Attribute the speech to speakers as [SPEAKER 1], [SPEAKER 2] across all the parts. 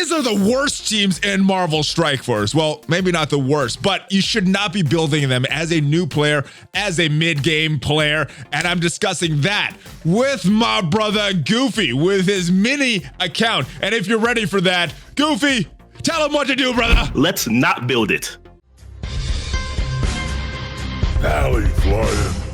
[SPEAKER 1] These are the worst teams in Marvel Strike Force. Well, maybe not the worst, but you should not be building them as a new player, as a mid-game player. And I'm discussing that with my brother Goofy with his mini account. And if you're ready for that, Goofy, tell him what to do, brother.
[SPEAKER 2] Let's not build it.
[SPEAKER 3] ValleyFlyin.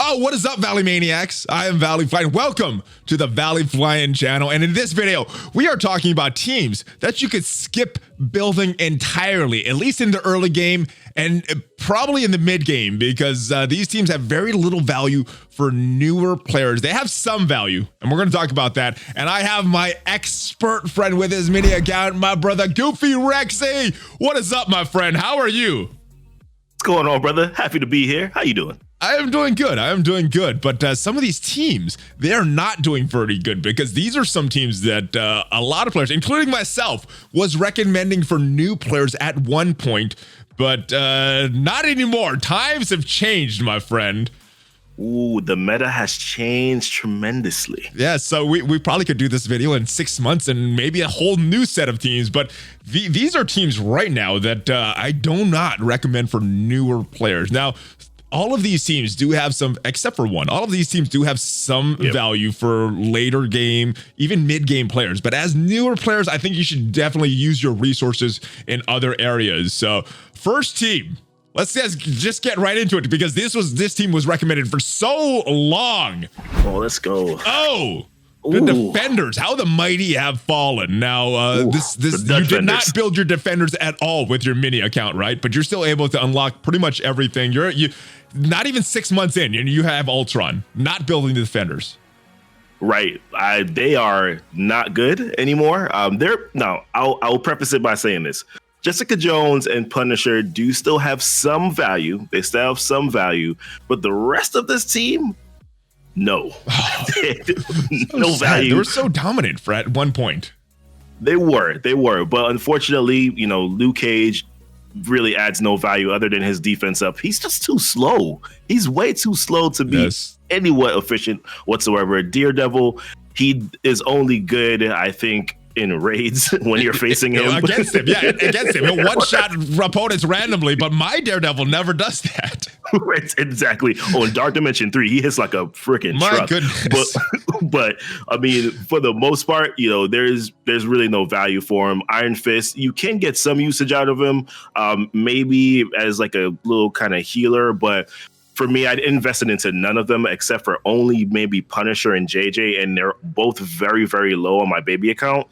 [SPEAKER 1] Oh, what is up, Valley Maniacs? I am ValleyFlyin. Welcome to the ValleyFlyin channel. And in this video, we are talking about teams that you could skip building entirely, at least in the early game and probably in the mid game, because these teams have very little value for newer players. They have some value, and we're going to talk about that. And I have my expert friend with his mini account, my brother GoofyRhexxi. What is up, my friend? How are you?
[SPEAKER 2] What's going on, brother? Happy to be here. How you doing?
[SPEAKER 1] I am doing good. I am doing good. But some of these teams, they are not doing very good, because these are some teams that a lot of players, including myself, was recommending for new players at one point, but not anymore. Times have changed, my friend.
[SPEAKER 2] Ooh, the meta has changed tremendously.
[SPEAKER 1] Yeah, so we probably could do this video in 6 months and maybe a whole new set of teams, but these are teams right now that I do not recommend for newer players. Now, all of these teams do have some, except for one, all of these teams do have some value for later game, even mid-game players. But as newer players, I think you should definitely use your resources in other areas. So first team, let's just get right into it, because this team was recommended for so long.
[SPEAKER 2] Oh, let's go.
[SPEAKER 1] Oh, the defenders, how the mighty have fallen. Now, you did not build your defenders at all with your mini account, right? But you're still able to unlock pretty much everything. You not even 6 months in, and you have Ultron, not building the defenders.
[SPEAKER 2] Right. They are not good anymore. I'll preface it by saying this. Jessica Jones and Punisher do still have some value. They still have some value, but the rest of this team, no. No value.
[SPEAKER 1] They were so dominant at one point.
[SPEAKER 2] They were. But unfortunately, Luke Cage really adds no value other than his defense up. He's just too slow. He's way too slow to be anywhat efficient whatsoever. Daredevil, he is only good, I think, in raids when you're facing him.
[SPEAKER 1] Against him. He'll one-shot opponents randomly, but my Daredevil never does that.
[SPEAKER 2] Right, exactly. Oh, in Dark Dimension 3, he hits like a freaking truck.
[SPEAKER 1] My goodness.
[SPEAKER 2] But I mean, for the most part, there's really no value for him. Iron Fist, you can get some usage out of him, maybe as like a little kind of healer, but for me, I'd invested into none of them except for only maybe Punisher and JJ, and they're both very, very low on my baby account.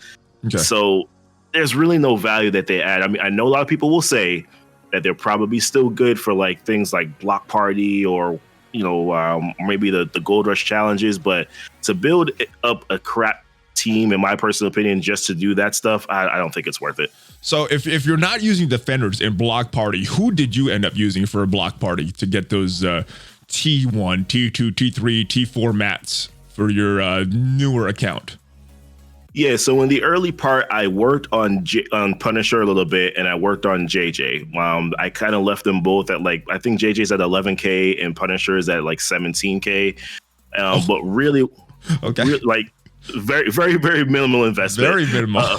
[SPEAKER 2] Okay. So there's really no value that they add. I mean, I know a lot of people will say that they're probably still good for like things like Block Party or maybe the Gold Rush challenges, but to build up a crap team, in my personal opinion, just to do that stuff, I don't think it's worth it.
[SPEAKER 1] So if you're not using defenders in Block Party, who did you end up using for a Block Party to get those T1, T2, T3, T4 mats for your newer account?
[SPEAKER 2] Yeah, so in the early part, I worked on Punisher a little bit, and I worked on JJ. I kind of left them both at I think JJ's at 11K and Punisher is at 17K. But really, very, very, very minimal investment.
[SPEAKER 1] Very minimal.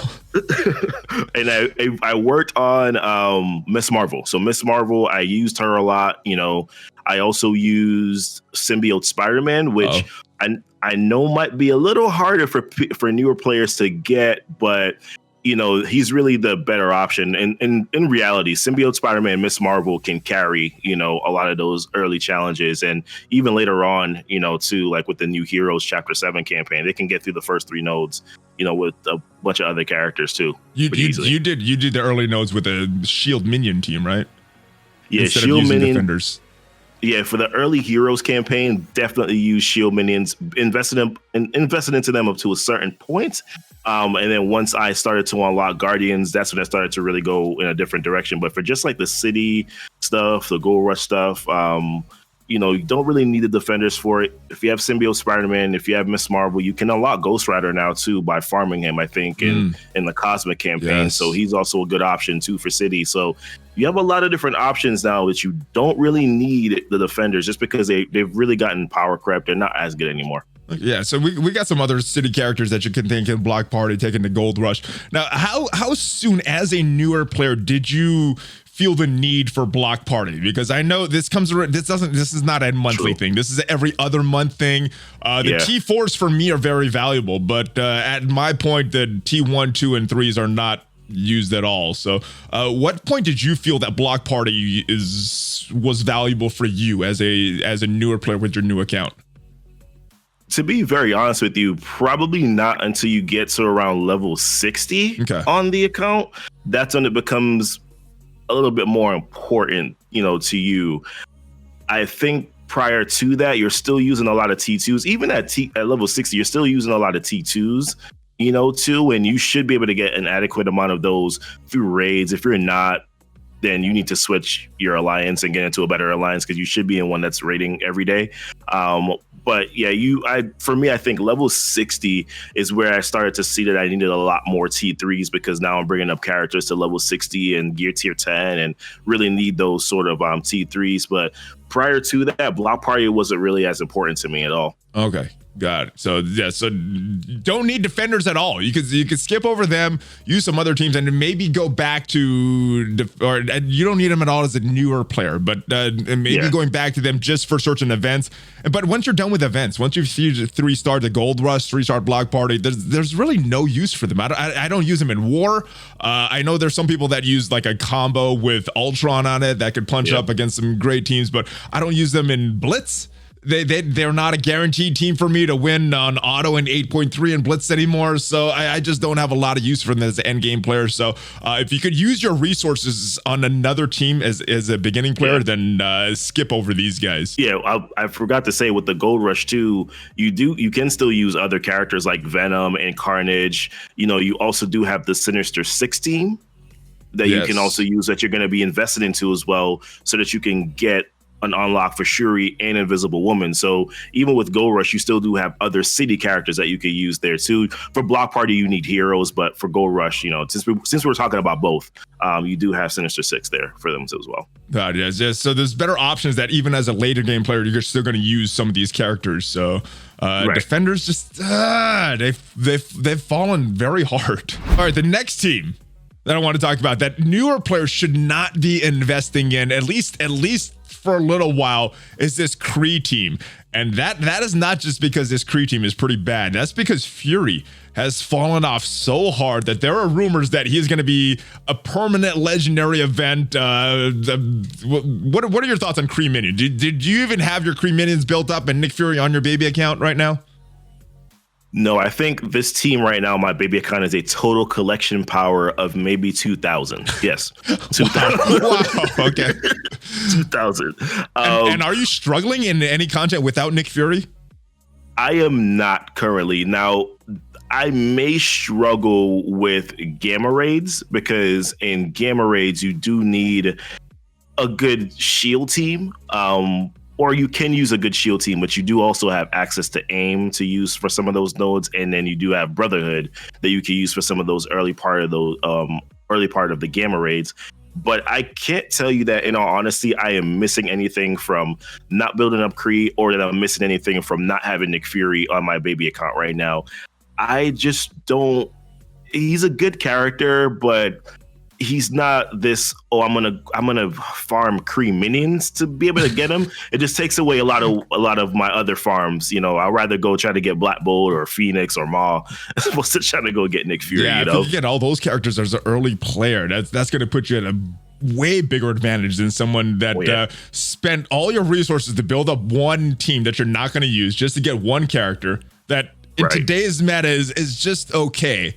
[SPEAKER 2] And I worked on Miss Marvel. So Miss Marvel, I used her a lot. I also used Symbiote Spider-Man, which I know might be a little harder for newer players to get, but he's really the better option. And in reality, Symbiote Spider-Man, Miss Marvel can carry, a lot of those early challenges. And even later on, too, like with the New Heroes Chapter 7 campaign, they can get through the first 3 nodes, with a bunch of other characters too.
[SPEAKER 1] You did the early nodes with a Shield minion team, right?
[SPEAKER 2] Yeah,
[SPEAKER 1] Instead
[SPEAKER 2] Shield
[SPEAKER 1] of using
[SPEAKER 2] minion
[SPEAKER 1] defenders.
[SPEAKER 2] Yeah, for the early Heroes campaign, definitely use Shield minions, invested into them up to a certain point. And then once I started to unlock Guardians, that's when I started to really go in a different direction. But for just like the city stuff, the Gold Rush stuff, You know, you don't really need the defenders for it. If you have Symbiote Spider-Man, if you have Miss Marvel, you can unlock Ghost Rider now too by farming him, I think, in the Cosmic campaign.
[SPEAKER 1] Yes.
[SPEAKER 2] So he's also a good option too for City. So you have a lot of different options now that you don't really need the defenders just because they've really gotten power crept. They're not as good anymore.
[SPEAKER 1] Yeah, so we got some other City characters that you can think in Block Party taking the Gold Rush. Now, how soon as a newer player did you feel the need for Block Party? Because I know this is not a monthly thing. This is an every other month thing. The T4s for me are very valuable, but at my point, the T1, 2, and 3s are not used at all. So what point did you feel that Block Party was valuable for you as a newer player with your new account?
[SPEAKER 2] To be very honest with you, probably not until you get to around level 60 on the account. That's when it becomes a little bit more important, you know, to you. I think prior to that, you're still using a lot of T2s. Even at level 60, you're still using a lot of T2s, you know, too. And you should be able to get an adequate amount of those through raids. If you're not, then you need to switch your alliance and get into a better alliance because you should be in one that's raiding every day. But yeah, for me, I think level 60 is where I started to see that I needed a lot more T3s because now I'm bringing up characters to level 60 and gear tier 10 and really need those sort of T3s. But prior to that, Block Party wasn't really as important to me at all.
[SPEAKER 1] Okay. Got it. So yeah, so don't need defenders at all. You could skip over them, use some other teams, and maybe go back to or you don't need them at all as a newer player, but maybe going back to them just for certain events. But once you're done with events, once you've used 3-star the Gold Rush, 3-star Block Party, there's really no use for them. I don't use them in War. I know there's some people that use like a combo with Ultron on it that could punch up against some great teams, but I don't use them in Blitz. They're not a guaranteed team for me to win on auto and 8.3 and Blitz anymore. So I just don't have a lot of use for them as an end game player. So if you could use your resources on another team as a beginning player, then skip over these guys. Yeah,
[SPEAKER 2] I forgot to say with the Gold Rush too, you can still use other characters like Venom and Carnage. You know, you also do have the Sinister Six team that you can also use that you're going to be invested into as well, so that you can get an unlock for Shuri and Invisible Woman. So even with Gold Rush, you still do have other city characters that you could use there too. For Block Party, you need heroes, but for Gold Rush, you know, since we're talking about both, you do have Sinister Six there for them as well.
[SPEAKER 1] So there's better options that even as a later game player, you're still going to use some of these characters. So defenders just they've fallen very hard. All right, the next team that I want to talk about that newer players should not be investing in, at least for a little while, is this Kree team. And that is not just because this Kree team is pretty bad. That's because Fury has fallen off so hard that there are rumors that he is going to be a permanent legendary event. What are your thoughts on Kree minions? Did you even have your Kree minions built up and Nick Fury on your baby account right now?
[SPEAKER 2] No, I think this team right now, my baby account, is a total collection power of maybe 2,000. Yes, 2,000.
[SPEAKER 1] Wow. Okay.
[SPEAKER 2] 2,000.
[SPEAKER 1] And are you struggling in any content without Nick Fury?
[SPEAKER 2] I am not currently. Now, I may struggle with gamma raids because in gamma raids, you do need a good shield team. Or you can use a good shield team, but you do also have access to aim to use for some of those nodes, and then you do have Brotherhood that you can use for some of those early part of the gamma raids. But I can't tell you that, in all honesty, I am missing anything from not building up Kree, or that I'm missing anything from not having Nick Fury on my baby account right now. I just don't. He's a good character, but he's not this, I'm gonna farm Kree minions to be able to get him. It just takes away a lot of my other farms. You know, I'd rather go try to get Black Bolt or Phoenix or Maw as opposed to trying to go get Nick Fury.
[SPEAKER 1] Yeah,
[SPEAKER 2] you know?
[SPEAKER 1] If you get all those characters as an early player, that's gonna put you at a way bigger advantage than someone that spent all your resources to build up one team that you're not gonna use just to get one character that in today's meta is just okay.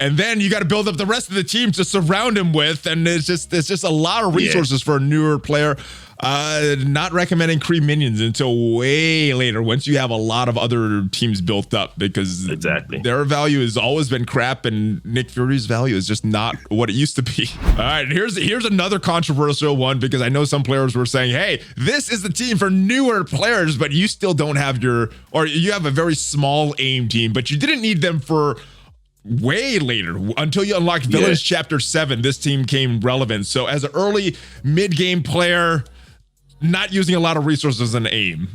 [SPEAKER 1] and then you got to build up the rest of the team to surround him with, and it's just a lot of resources for a newer player. Not recommending Kree minions until way later, once you have a lot of other teams built up, because their value has always been crap, and Nick Fury's value is just not what it used to be. All right, here's another controversial one, because I know some players were saying, hey, this is the team for newer players, but you still don't have you have a very small AIM team, but you didn't need them for way later. Until you unlocked Villains Chapter 7, this team came relevant. So as an early mid-game player, not using a lot of resources in AIM.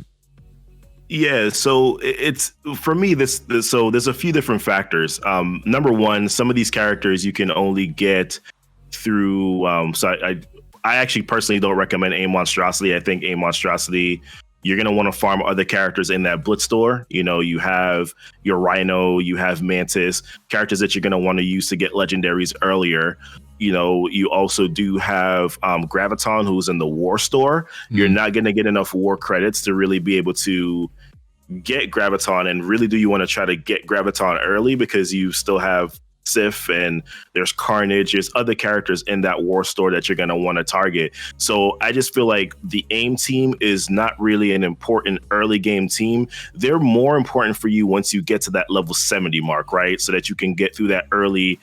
[SPEAKER 2] Yeah, so it's for me. So there's a few different factors. Number one, some of these characters you can only get through. So I actually personally don't recommend AIM Monstrosity. I think AIM Monstrosity, you're gonna want to farm other characters in that Blitz store. You know, you have your Rhino, you have Mantis, characters that you're gonna want to use to get legendaries earlier. You know, you also do have Graviton, who's in the War Store. You're not going to get enough War credits to really be able to get Graviton. And really, do you want to try to get Graviton early, because you still have Sif and there's Carnage. There's other characters in that War Store that you're going to want to target. So I just feel like the AIM team is not really an important early game team. They're more important for you once you get to that level 70 mark, right? So that you can get through that early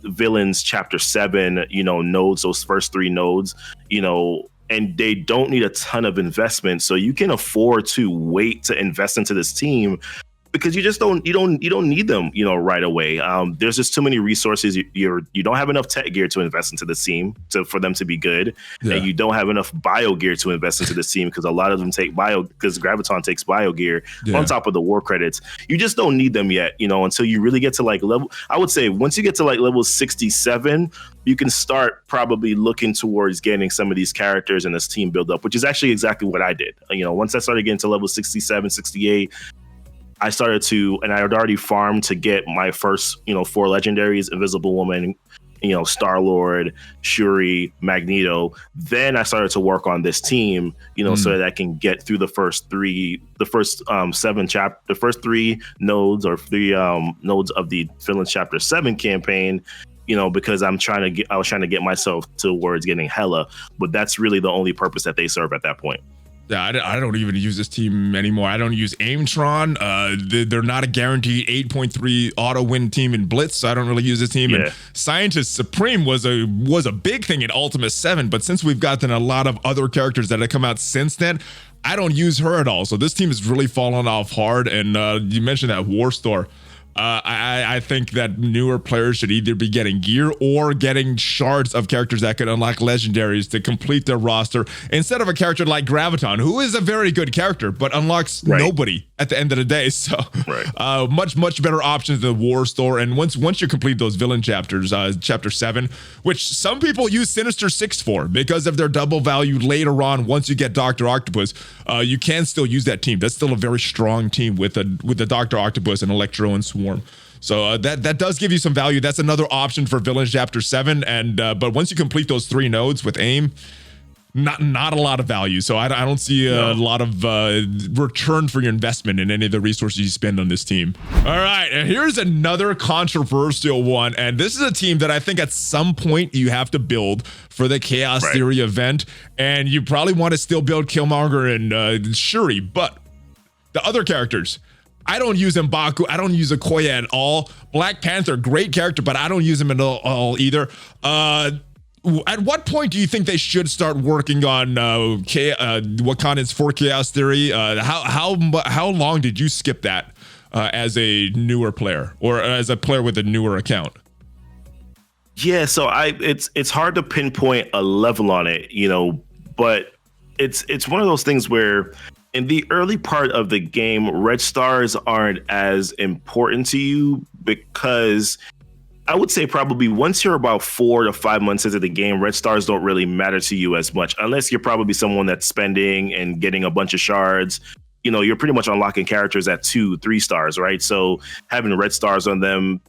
[SPEAKER 2] Villains Chapter 7, nodes, those first 3 nodes, and they don't need a ton of investment. So you can afford to wait to invest into this team, because you just don't need them, right away. There's just too many resources. You don't have enough tech gear to invest into the team for them to be good. And you don't have enough bio gear to invest into the team, because a lot of them take because Graviton takes bio gear on top of the war credits. You just don't need them yet, until you really get to I would say once you get to level 67, you can start probably looking towards getting some of these characters in this team build up, which is actually exactly what I did. Once I started getting to level 67, 68, I started to, and I had already farmed to get my first, 4 legendaries: Invisible Woman, Star-Lord, Shuri, Magneto. Then I started to work on this team, so that I can get through the first 3 nodes, or 3 nodes of the Villains Chapter 7 campaign, because I was trying to get myself towards getting Hela, but that's really the only purpose that they serve at that point.
[SPEAKER 1] Yeah, I don't even use this team anymore. I don't use Aimtron. They're not a guaranteed 8.3 auto win team in Blitz, so I don't really use this team. And Scientist Supreme was a big thing in Ultima 7, but since we've gotten a lot of other characters that have come out since then, I don't use her at all. So this team has really fallen off hard. And you mentioned that War Store. I think that newer players should either be getting gear or getting shards of characters that can unlock legendaries to complete their roster, instead of a character like Graviton, who is a very good character but unlocks nobody at the end of the day. So much better options than the War Store. And once you complete those villain chapters, Chapter 7, which some people use Sinister 6 for because of their double value later on, once you get Dr. Octopus, you can still use that team. That's still a very strong team with the Dr. Octopus and Electro and Swarm. So that does give you some value. That's another option for Villains Chapter 7. And but once you complete those 3 nodes with AIM, not a lot of value. So I don't see a lot of return for your investment in any of the resources you spend on this team. All right, and here's another controversial one. And this is a team that I think at some point you have to build for the Chaos Theory event. And you probably want to still build Killmonger and Shuri, but the other characters, I don't use M'Baku. I don't use Okoye at all. Black Panther, great character, but I don't use him at all either. At what point do you think they should start working on Wakandans for Chaos Theory? How long did you skip that as a newer player, or as a player with a newer account?
[SPEAKER 2] Yeah, so it's hard to pinpoint a level on it, but it's one of those things where in the early part of the game, red stars aren't as important to you, because I would say probably once you're about 4 to 5 months into the game, red stars don't really matter to you as much, unless you're probably someone that's spending and getting a bunch of shards. You're pretty much unlocking characters at 2-3 stars, right? So having red stars on them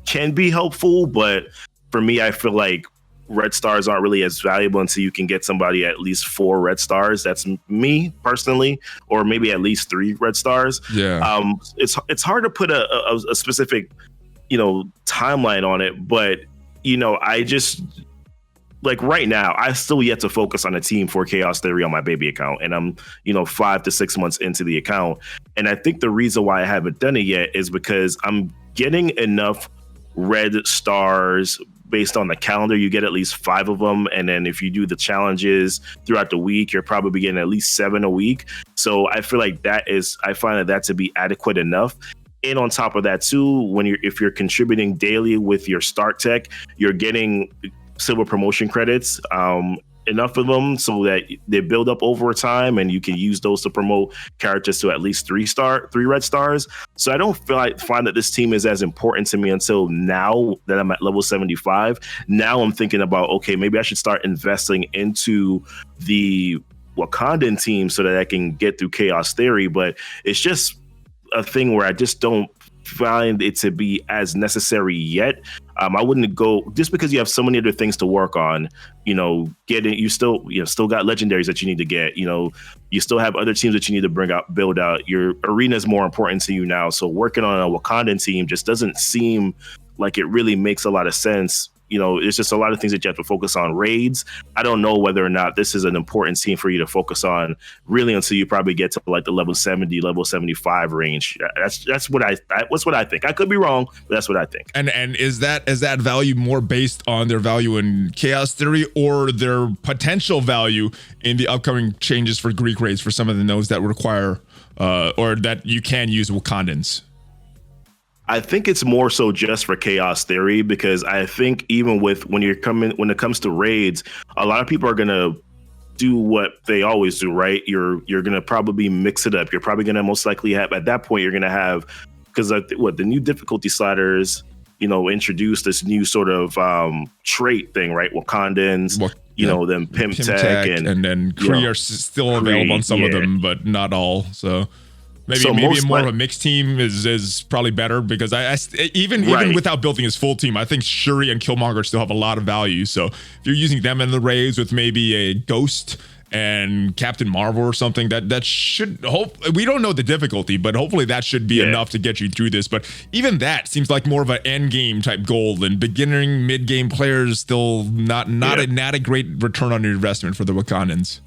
[SPEAKER 2] can be helpful, but for me, I feel like red stars aren't really as valuable until you can get somebody at least 4 red stars. That's me personally, or maybe at least 3 red stars.
[SPEAKER 1] Yeah.
[SPEAKER 2] It's hard to put a specific timeline on it, but I just like right now, I still yet to focus on a team for Chaos Theory on my baby account. And I'm, 5 to 6 months into the account. And I think the reason why I haven't done it yet is because I'm getting enough red stars based on the calendar. You get at least 5 of them. And then if you do the challenges throughout the week, you're probably getting at least 7 a week. So I feel like I find that to be adequate enough. And on top of that too, if you're contributing daily with your start tech, you're getting silver promotion credits, enough of them so that they build up over time, and you can use those to promote characters to at least 3 red stars. So I don't find that this team is as important to me until now that I'm at level 75. Now I'm thinking about, okay, maybe I should start investing into the Wakandan team so that I can get through Chaos Theory. But it's just a thing where I just don't find it to be as necessary yet. I wouldn't go just because you have so many other things to work on. You still got legendaries that you need to get. You still have other teams that you need to build out. Your arena is more important to you now. So working on a Wakandan team just doesn't seem like it really makes a lot of sense. It's just a lot of things that you have to focus on. Raids, I don't know whether or not this is an important team for you to focus on really until you probably get to like the level 70, level 75 range. That's what I think. I could be wrong, but that's what I think.
[SPEAKER 1] And is that value more based on their value in Chaos Theory or their potential value in the upcoming changes for Greek raids for some of the nodes that require or that you can use Wakandans?
[SPEAKER 2] I think it's more so just for Chaos Theory, because I think even when it comes to raids, a lot of people are gonna do what they always do, right? You're gonna probably mix it up. You're probably gonna most likely have at that point you're gonna have, because the new difficulty sliders, introduced this new sort of trait thing, right? Wakandans, then Pimp Tech and then
[SPEAKER 1] Kree are still available on some of them, but not all. So. Maybe more of a mixed team is probably better, because even without building his full team, I think Shuri and Killmonger still have a lot of value. So if you're using them in the raids with maybe a Ghost and Captain Marvel or something, that should we don't know the difficulty, but hopefully that should be enough to get you through this. But even that seems like more of an end game type goal, and beginning mid game players still not a great return on your investment for the Wakandans.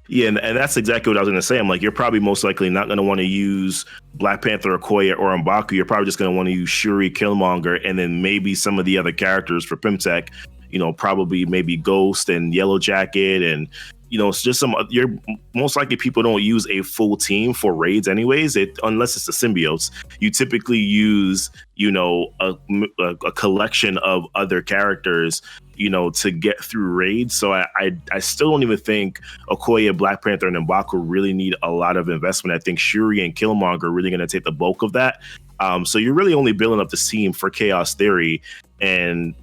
[SPEAKER 2] Yeah, and that's exactly what I was going to say. I'm like, you're probably most likely not going to want to use Black Panther, Okoye, or M'Baku. You're probably just going to want to use Shuri, Killmonger, and then maybe some of the other characters for Pimtech. Probably maybe Ghost and Yellow Jacket, and it's just you're most likely people don't use a full team for raids anyways. Unless it's the symbiotes, you typically use a collection of other characters to get through raids. So I still don't even think Okoye, Black Panther, and M'Baku really need a lot of investment. I think Shuri and Killmonger are really going to take the bulk of that. So you're really only building up the team for Chaos Theory, and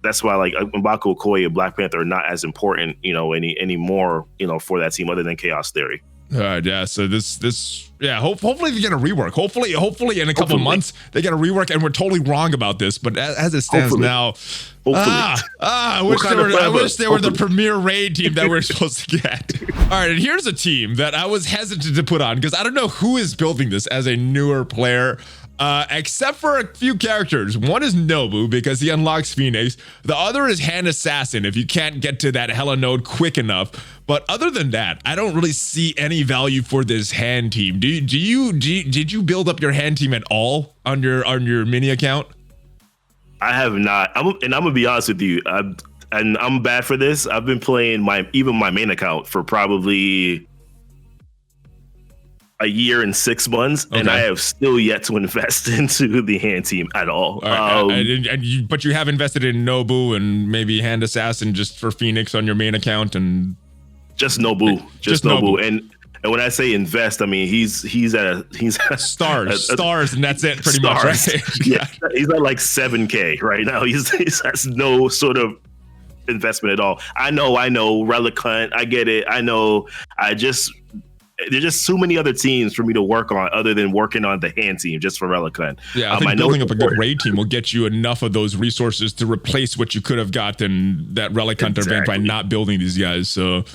[SPEAKER 2] that's why like M'Baku, Okoye, and Black Panther are not as important, anymore, for that team other than Chaos Theory.
[SPEAKER 1] Yeah. So hopefully they get a rework. Hopefully in a couple of months they get a rework, and we're totally wrong about this. But as it stands now, I wish they were the premier raid team that we're supposed to get. All right, and here's a team that I was hesitant to put on because I don't know who is building this as a newer player. Except for a few characters. One is Nobu because he unlocks Phoenix. The other is Hand Assassin if you can't get to that Hela node quick enough. But other than that, I don't really see any value for this hand team. Did you build up your hand team at all on your mini account?
[SPEAKER 2] I have not. I'm gonna be honest with you. I'm bad for this. I've been playing my main account for probably a year and 6 months, and I have still yet to invest into the hand team at all.
[SPEAKER 1] But you have invested in Nobu and maybe Hand Assassin just for Phoenix on your main account, and
[SPEAKER 2] just Nobu, Nobu. And when I say invest, I mean he's at
[SPEAKER 1] stars, and that's it pretty much. Right?
[SPEAKER 2] Yeah, he's at like 7K right now. He has no sort of investment at all. I know, Relic Hunt. I get it. I know. There's just so many other teams for me to work on other than working on the hand team just for Relic Hunt.
[SPEAKER 1] Yeah, I think building up a good raid team will get you enough of those resources to replace what you could have gotten that Relic Hunt event by not building these guys. So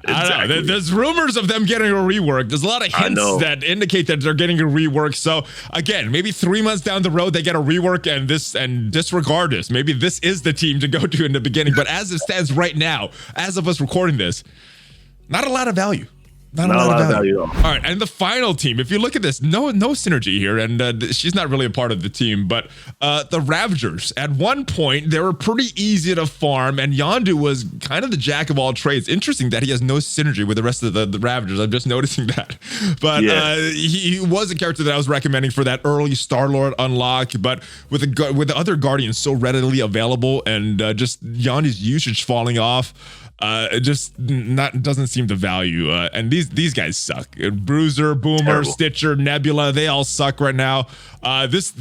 [SPEAKER 1] I don't know. There's rumors of them getting a rework. There's a lot of hints that indicate that they're getting a rework. So again, maybe 3 months down the road they get a rework, and disregard this. Maybe this is the team to go to in the beginning. But as it stands right now, as of us recording this, not a lot of value. Not a lot of value. All right, and the final team, if you look at this, no synergy here, and she's not really a part of the team, but the Ravagers. At one point, they were pretty easy to farm, and Yondu was kind of the jack of all trades. Interesting that he has no synergy with the rest of the Ravagers. I'm just noticing that. But he was a character that I was recommending for that early Star-Lord unlock, but with the other Guardians so readily available and just Yondu's usage falling off, it just doesn't seem to value. And these guys suck. Bruiser, Boomer, terrible. Stitcher, Nebula, they all suck right now. This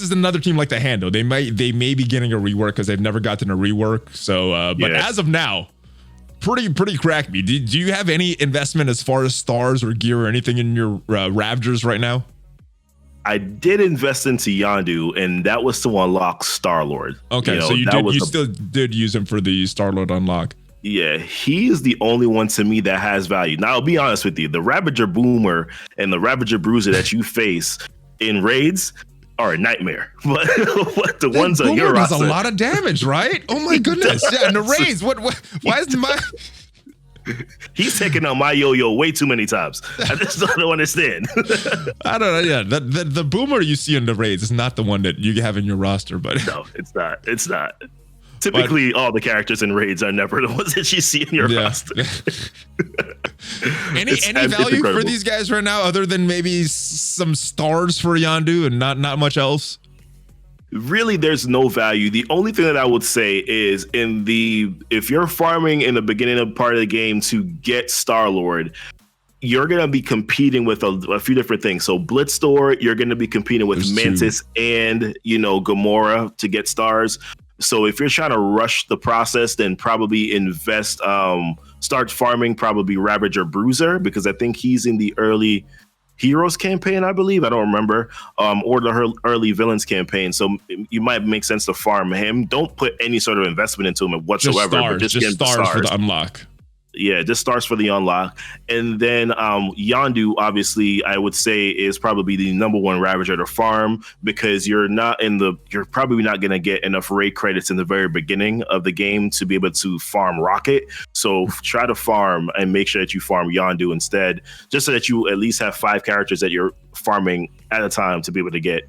[SPEAKER 1] is another team like to handle. They may be getting a rework because they've never gotten a rework. So, but as of now, pretty crack me. Do you have any investment as far as stars or gear or anything in your Ravagers right now?
[SPEAKER 2] I did invest into Yondu, and that was to unlock Star-Lord.
[SPEAKER 1] Okay, so you still did use him for the Star-Lord unlock.
[SPEAKER 2] Yeah, he is the only one to me that has value. Now, I'll be honest with you. The Ravager Boomer and the Ravager Bruiser that you face in raids are a nightmare. But the ones on your roster
[SPEAKER 1] does a lot of damage, right? Oh my goodness. Yeah, in the raids. Why is my...
[SPEAKER 2] He's taking out my yo-yo way too many times. I just don't understand.
[SPEAKER 1] I don't know. Yeah, the Boomer you see in the raids is not the one that you have in your roster, but...
[SPEAKER 2] No, it's not. It's not. Typically, all the characters in raids are never the ones that you see in your roster.
[SPEAKER 1] Any value for these guys right now, other than maybe some stars for Yondu and not much else?
[SPEAKER 2] Really, there's no value. The only thing that I would say is if you're farming in the beginning of part of the game to get Star-Lord, you're going to be competing with a few different things. So Blitzstore, you're going to be competing with Mantis and, Gamora to get stars. So if you're trying to rush the process, then probably start farming probably Ravager Bruiser, because I think he's in the early Heroes campaign, I believe. I don't remember. Or the early Villains campaign. So you might make sense to farm him. Don't put any sort of investment into him whatsoever.
[SPEAKER 1] Just stars for the unlock.
[SPEAKER 2] Yeah, just stars for the unlock. And then Yondu, obviously, I would say is probably the number one Ravager to farm, because you're probably not going to get enough raid credits in the very beginning of the game to be able to farm Rocket. So try to farm and make sure that you farm Yondu instead, just so that you at least have 5 characters that you're farming at a time to be able to get,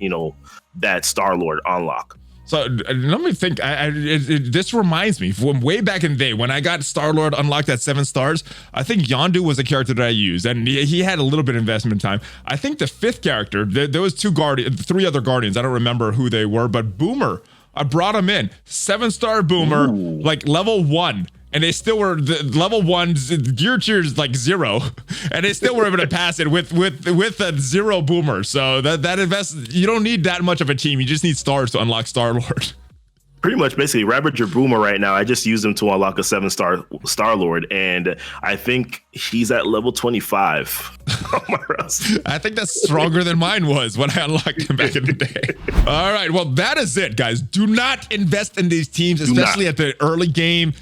[SPEAKER 2] that Star-Lord unlock.
[SPEAKER 1] So let me think. This reminds me from way back in the day when I got Star-Lord unlocked at 7 stars. I think Yondu was a character that I used, and he had a little bit of investment time. I think the 5th character, there was 3 other Guardians. I don't remember who they were, but Boomer, I brought him in. 7-star Boomer, like level 1. And they still were the level 1's gear tier is like 0, and they still were able to pass it with a 0 Boomer. So you don't need that much of a team. You just need stars to unlock Star-Lord.
[SPEAKER 2] Pretty much, basically, Ravager Boomer right now, I just used him to unlock a 7-star Star-Lord, and I think he's at level 25 on my roster.
[SPEAKER 1] I think that's stronger than mine was when I unlocked him back in the day. All right, well, that is it, guys. Do not invest in these teams, especially at the early game.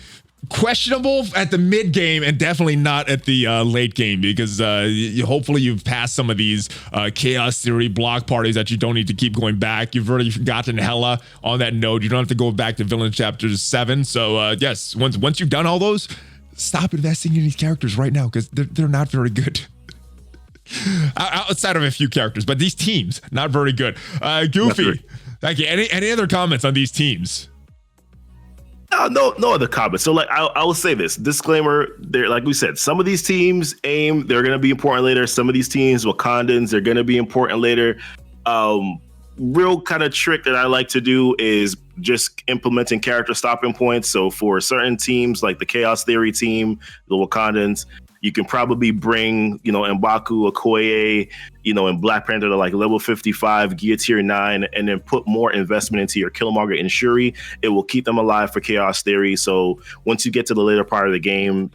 [SPEAKER 1] Questionable at the mid game, and definitely not at the late game, because hopefully you've passed some of these chaos theory block parties that you don't need to keep going back. You've already gotten hella on that node. You don't have to go back to villain chapters 7. So yes, once you've done all those, stop investing in these characters right now, because they're not very good. Outside of a few characters, but these teams not very good. Goofy, thank you. Any other comments on these teams?
[SPEAKER 2] No other comments. So I will say this disclaimer, there, like we said, some of these teams they're going to be important later. Some of these teams, Wakandans, they're going to be important later. Real kind of trick that I like to do is just implementing character stopping points. So for certain teams like the Chaos Theory team, the Wakandans, you can probably bring, M'Baku, Okoye, and Black Panther to like level 55, gear tier 9, and then put more investment into your Killmonger and Shuri. It will keep them alive for Chaos Theory. So once you get to the later part of the game,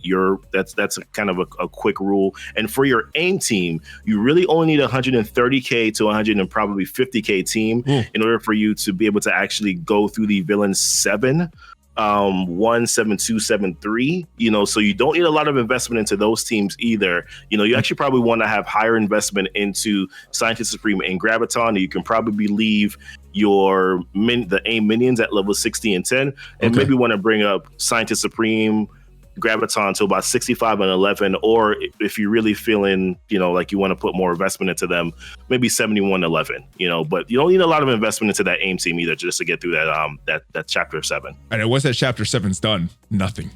[SPEAKER 2] that's a kind of a quick rule. And for your AIM team, you really only need 130k to 150k team in order for you to be able to actually go through the Villain 7 17273. So you don't need a lot of investment into those teams either. You actually probably want to have higher investment into Scientist Supreme and Graviton. You can probably leave your the AIM minions at level 60 and 10, and maybe want to bring up Scientist Supreme, Graviton to about 65 and 11, or if you're really feeling, like you want to put more investment into them, maybe 71 11. But you don't need a lot of investment into that AIM team either, just to get through that chapter 7.
[SPEAKER 1] And once that chapter 7's done, nothing.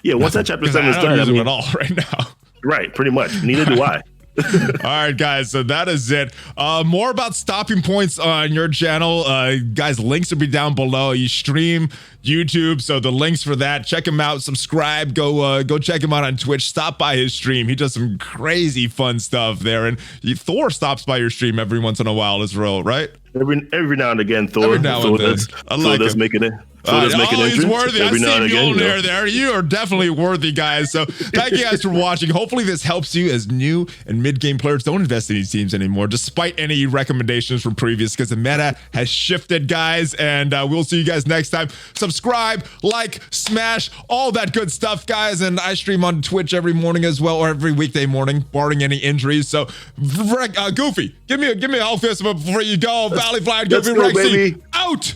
[SPEAKER 2] Yeah, once that chapter 7 is done,
[SPEAKER 1] I don't use them at all right now.
[SPEAKER 2] Right, pretty much. Neither do I.
[SPEAKER 1] All right, guys, so that is it. More about stopping points on your channel. Guys, links will be down below. You stream YouTube, so the links for that, check him out, subscribe, go check him out on Twitch, stop by his stream. He does some crazy fun stuff there, and Thor stops by your stream every once in a while as well, right?
[SPEAKER 2] Every now and again, Thor.
[SPEAKER 1] Every now and then.
[SPEAKER 2] Thor does make it in.
[SPEAKER 1] He's worthy. I see Mjolnir there. You are definitely worthy, guys. So thank you guys for watching. Hopefully this helps you as new and mid-game players. Don't invest in these teams anymore, despite any recommendations from previous, because the meta has shifted, guys. And we'll see you guys next time. Subscribe, like, smash, all that good stuff, guys. And I stream on Twitch every morning as well, or every weekday morning, barring any injuries. So Goofy, give me a health fist before you go. ValleyFlyin, GoofyRhexxi, out.